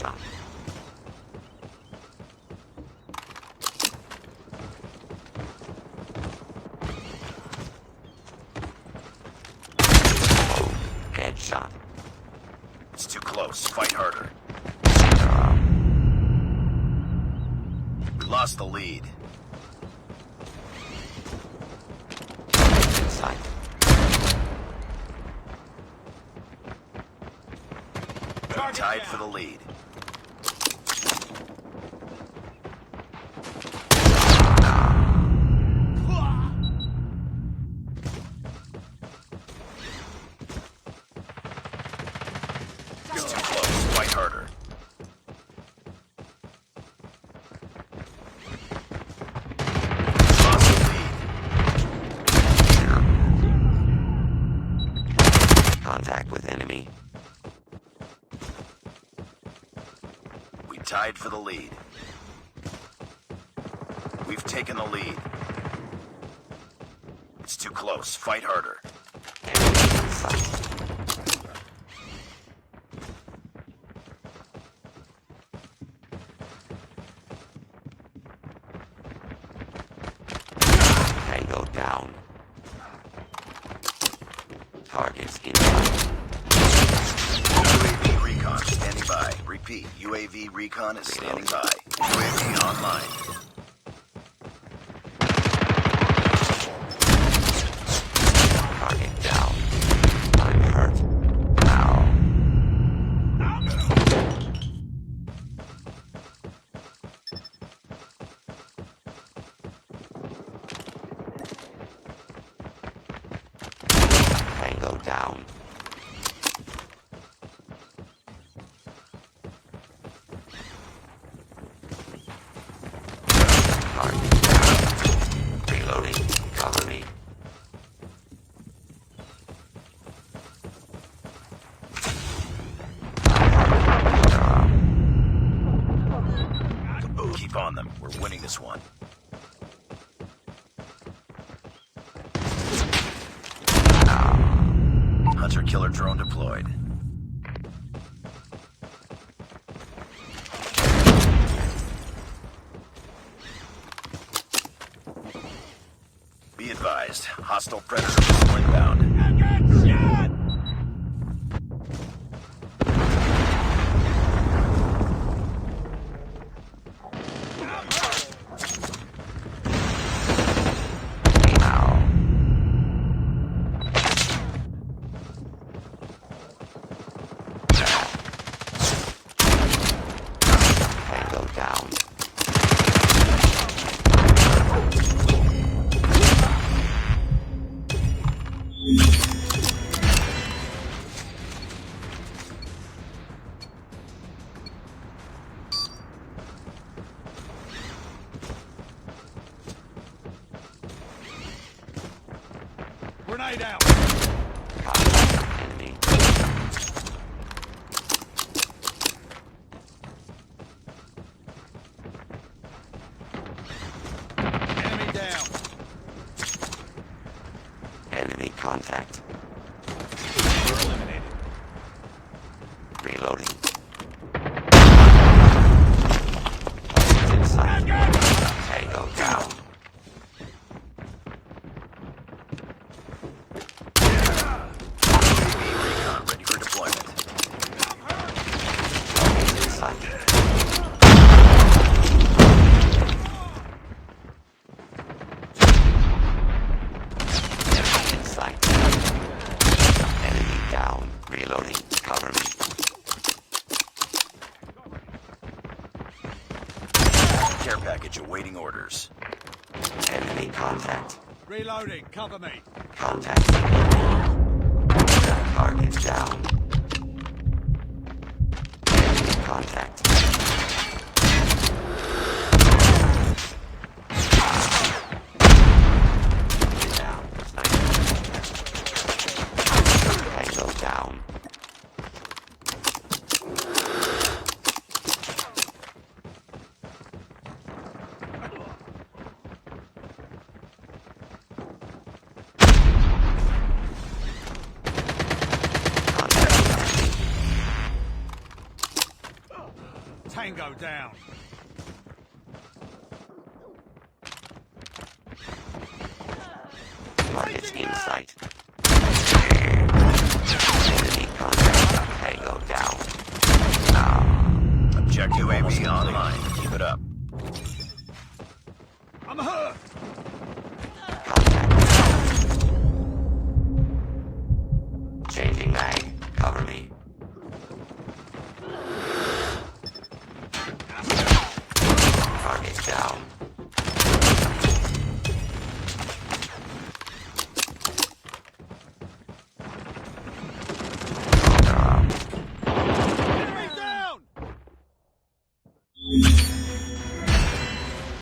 Headshot. Headshot. It's too close. Fight harder. We lost the lead. Inside. Tied for the lead. It's too close. Fight harder. Lost the lead. Contact with enemy. We tied for the lead. We've taken the lead. It's too close. Fight harder. Enemy in sight. Tango down. Targets in sight. UAV recon standing by. Repeat, UAV recon is standing by. UAV online. Target down. I'm hurt. Ow. Tango down. Target down. Reloading. Cover me. Keep on them. We're winning this one. Hunter-killer drone deployed. Be advised, hostile predator missile inbound. Tango down. Grenade out! Contact enemy. Enemy down! Enemy contact. We're eliminated. Reloading. Inside. Tango down. UAV recon ready for deployment. Inside. Enemy in sight. Enemy down. Reloading. Cover me. Care package awaiting orders. Enemy contact. Reloading, cover me. Contact. Target down. Enemy contact. Down. Tango down. Contact enemy. Tango down. Target in sight. Enemy contact. Tango down. Objective UAV online. Keep it up. I'm hurt. Contact. Changing mag. Cover me. Target down. Enemy down.